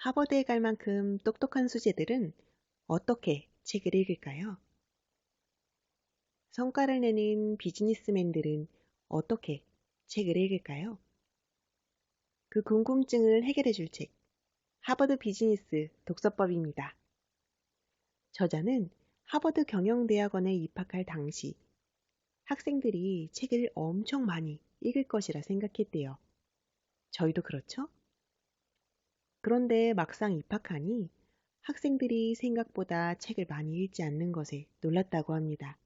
하버드에 갈 만큼 똑똑한 수재들은 어떻게 책을 읽을까요? 성과를 내는 비즈니스맨들은 어떻게 책을 읽을까요? 그 궁금증을 해결해 줄 책, 하버드 비즈니스 독서법입니다. 저자는 하버드 경영대학원에 입학할 당시 학생들이 책을 엄청 많이 읽을 것이라 생각했대요. 저희도 그렇죠? 그런데 막상 입학하니 학생들이 생각보다 책을 많이 읽지 않는 것에 놀랐다고 합니다.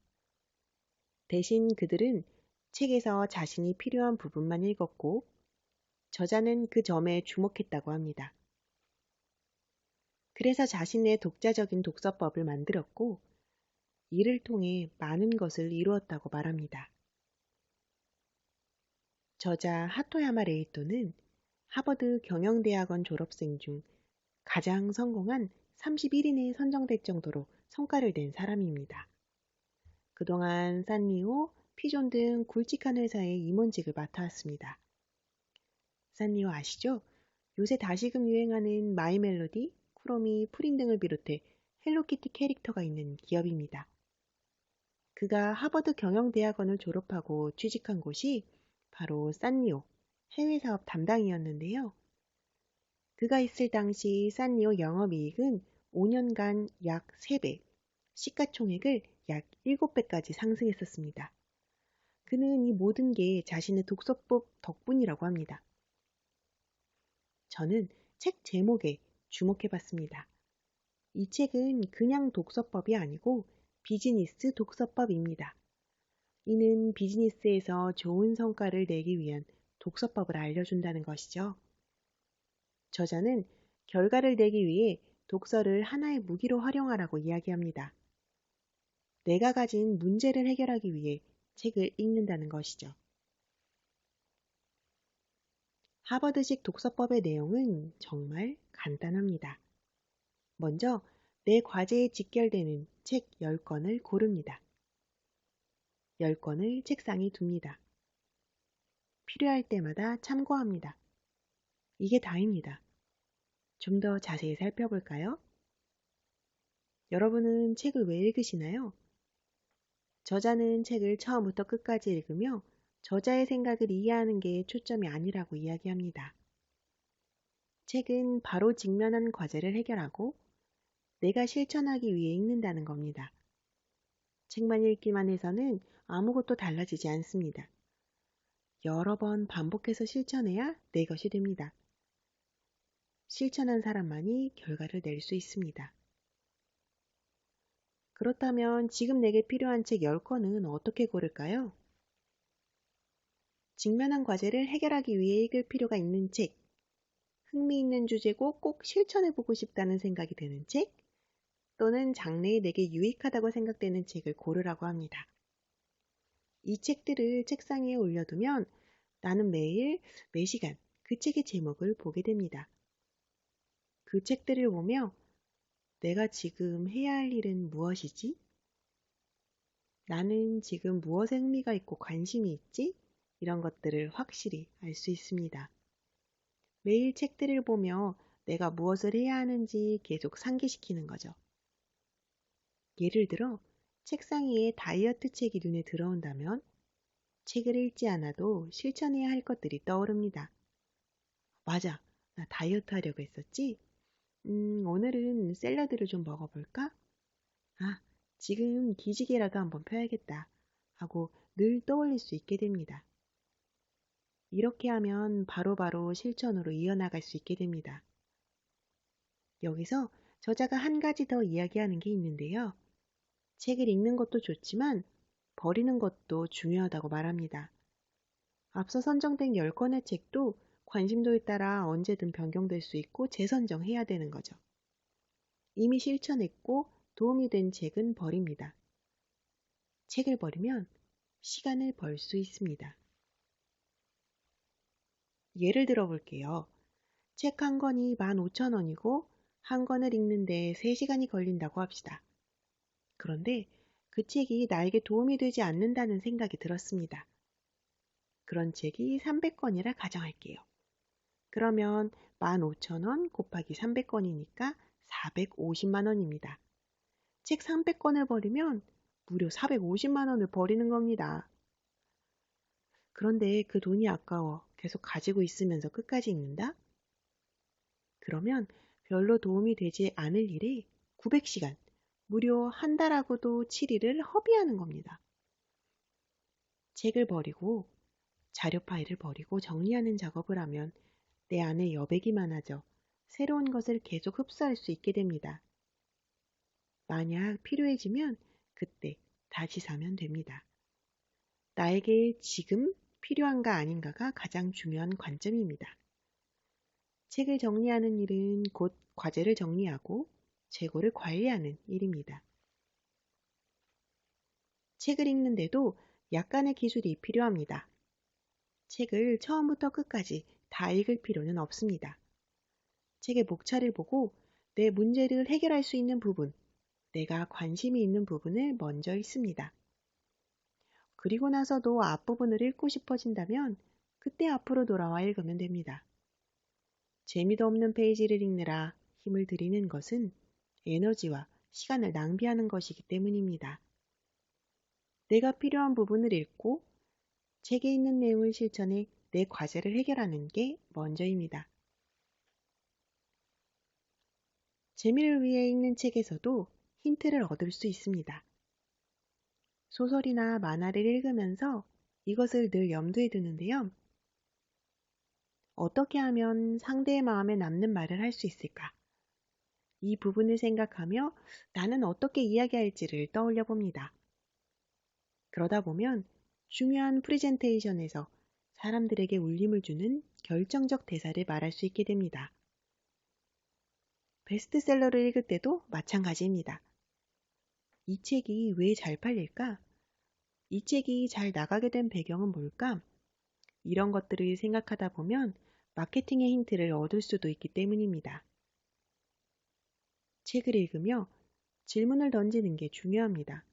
대신 그들은 책에서 자신이 필요한 부분만 읽었고 저자는 그 점에 주목했다고 합니다. 그래서 자신의 독자적인 독서법을 만들었고 이를 통해 많은 것을 이루었다고 말합니다. 저자 하토야마 레이토는 하버드 경영대학원 졸업생 중 가장 성공한 31인에 선정될 정도로 성과를 낸 사람입니다. 그동안 산리오, 피존 등 굵직한 회사의 임원직을 맡아왔습니다. 산리오 아시죠? 요새 다시금 유행하는 마이멜로디, 쿠로미, 프린 등을 비롯해 헬로키티 캐릭터가 있는 기업입니다. 그가 하버드 경영대학원을 졸업하고 취직한 곳이 바로 산리오, 해외사업 담당이었는데요. 그가 있을 당시 산리오 영업이익은 5년간 약 3배, 시가총액을 약 7배까지 상승했었습니다. 그는 이 모든 게 자신의 독서법 덕분이라고 합니다. 저는 책 제목에 주목해 봤습니다. 이 책은 그냥 독서법이 아니고 비즈니스 독서법입니다. 이는 비즈니스에서 좋은 성과를 내기 위한 독서법을 알려준다는 것이죠. 저자는 결과를 내기 위해 독서를 하나의 무기로 활용하라고 이야기합니다. 내가 가진 문제를 해결하기 위해 책을 읽는다는 것이죠. 하버드식 독서법의 내용은 정말 간단합니다. 먼저 내 과제에 직결되는 책 10권을 고릅니다. 10권을 책상에 둡니다. 필요할 때마다 참고합니다. 이게 다입니다. 좀 더 자세히 살펴볼까요? 여러분은 책을 왜 읽으시나요? 저자는 책을 처음부터 끝까지 읽으며 저자의 생각을 이해하는 게 초점이 아니라고 이야기합니다. 책은 바로 직면한 과제를 해결하고 내가 실천하기 위해 읽는다는 겁니다. 책만 읽기만 해서는 아무것도 달라지지 않습니다. 여러 번 반복해서 실천해야 내 것이 됩니다. 실천한 사람만이 결과를 낼 수 있습니다. 그렇다면 지금 내게 필요한 책 10권은 어떻게 고를까요? 직면한 과제를 해결하기 위해 읽을 필요가 있는 책, 흥미있는 주제고 꼭 실천해보고 싶다는 생각이 드는 책, 또는 장래에 내게 유익하다고 생각되는 책을 고르라고 합니다. 이 책들을 책상 위에 올려두면 나는 매일, 매시간 그 책의 제목을 보게 됩니다. 그 책들을 보며 내가 지금 해야 할 일은 무엇이지? 나는 지금 무엇에 흥미가 있고 관심이 있지? 이런 것들을 확실히 알 수 있습니다. 매일 책들을 보며 내가 무엇을 해야 하는지 계속 상기시키는 거죠. 예를 들어 책상 위에 다이어트 책이 눈에 들어온다면 책을 읽지 않아도 실천해야 할 것들이 떠오릅니다. 맞아, 나 다이어트 하려고 했었지? 오늘은 샐러드를 좀 먹어볼까? 아, 지금 기지개라도 한번 펴야겠다 하고 늘 떠올릴 수 있게 됩니다. 이렇게 하면 바로바로 실천으로 이어나갈 수 있게 됩니다. 여기서 저자가 한 가지 더 이야기하는 게 있는데요. 책을 읽는 것도 좋지만 버리는 것도 중요하다고 말합니다. 앞서 선정된 10권의 책도 관심도에 따라 언제든 변경될 수 있고 재선정해야 되는 거죠. 이미 실천했고 도움이 된 책은 버립니다. 책을 버리면 시간을 벌 수 있습니다. 예를 들어 볼게요. 책 한 권이 15,000원이고 한 권을 읽는데 3시간이 걸린다고 합시다. 그런데 그 책이 나에게 도움이 되지 않는다는 생각이 들었습니다. 그런 책이 300권이라 가정할게요. 그러면 15,000원 곱하기 300권이니까 450만 원입니다. 책 300권을 버리면 무려 450만 원을 버리는 겁니다. 그런데 그 돈이 아까워 계속 가지고 있으면서 끝까지 읽는다? 그러면 별로 도움이 되지 않을 일에 900시간, 무려 한 달하고도 7일을 허비하는 겁니다. 책을 버리고 자료 파일을 버리고 정리하는 작업을 하면 내 안에 여백이 많아져 새로운 것을 계속 흡수할 수 있게 됩니다. 만약 필요해지면 그때 다시 사면 됩니다. 나에게 지금 필요한가 아닌가가 가장 중요한 관점입니다. 책을 정리하는 일은 곧 과제를 정리하고 재고를 관리하는 일입니다. 책을 읽는데도 약간의 기술이 필요합니다. 책을 처음부터 끝까지 다 읽을 필요는 없습니다. 책의 목차를 보고 내 문제를 해결할 수 있는 부분, 내가 관심이 있는 부분을 먼저 읽습니다. 그리고 나서도 앞부분을 읽고 싶어진다면 그때 앞으로 돌아와 읽으면 됩니다. 재미도 없는 페이지를 읽느라 힘을 들이는 것은 에너지와 시간을 낭비하는 것이기 때문입니다. 내가 필요한 부분을 읽고 책에 있는 내용을 실천해 내 과제를 해결하는 게 먼저입니다. 재미를 위해 읽는 책에서도 힌트를 얻을 수 있습니다. 소설이나 만화를 읽으면서 이것을 늘 염두에 두는데요. 어떻게 하면 상대의 마음에 남는 말을 할 수 있을까? 이 부분을 생각하며 나는 어떻게 이야기할지를 떠올려 봅니다. 그러다 보면 중요한 프레젠테이션에서 사람들에게 울림을 주는 결정적 대사를 말할 수 있게 됩니다. 베스트셀러를 읽을 때도 마찬가지입니다. 이 책이 왜 잘 팔릴까? 이 책이 잘 나가게 된 배경은 뭘까? 이런 것들을 생각하다 보면 마케팅의 힌트를 얻을 수도 있기 때문입니다. 책을 읽으며 질문을 던지는 게 중요합니다.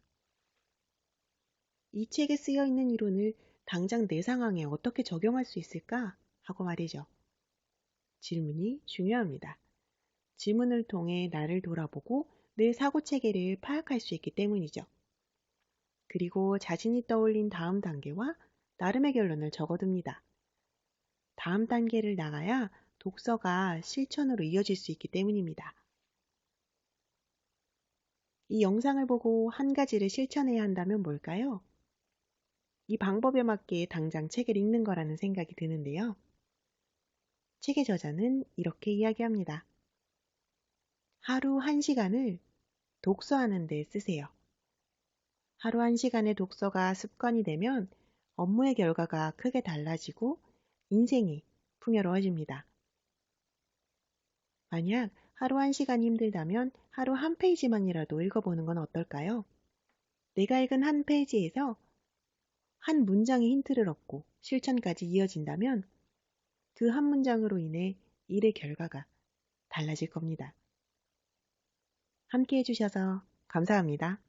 이 책에 쓰여 있는 이론을 당장 내 상황에 어떻게 적용할 수 있을까? 하고 말이죠. 질문이 중요합니다. 질문을 통해 나를 돌아보고 내 사고 체계를 파악할 수 있기 때문이죠. 그리고 자신이 떠올린 다음 단계와 나름의 결론을 적어둡니다. 다음 단계를 나가야 독서가 실천으로 이어질 수 있기 때문입니다. 이 영상을 보고 한 가지를 실천해야 한다면 뭘까요? 이 방법에 맞게 당장 책을 읽는 거라는 생각이 드는데요. 책의 저자는 이렇게 이야기합니다. 하루 1시간을 독서하는 데 쓰세요. 하루 1시간의 독서가 습관이 되면 업무의 결과가 크게 달라지고 인생이 풍요로워집니다. 만약 하루 1시간이 힘들다면 하루 한 페이지만이라도 읽어보는 건 어떨까요? 내가 읽은 한 페이지에서 한 문장의 힌트를 얻고 실천까지 이어진다면 그 한 문장으로 인해 일의 결과가 달라질 겁니다. 함께 해주셔서 감사합니다.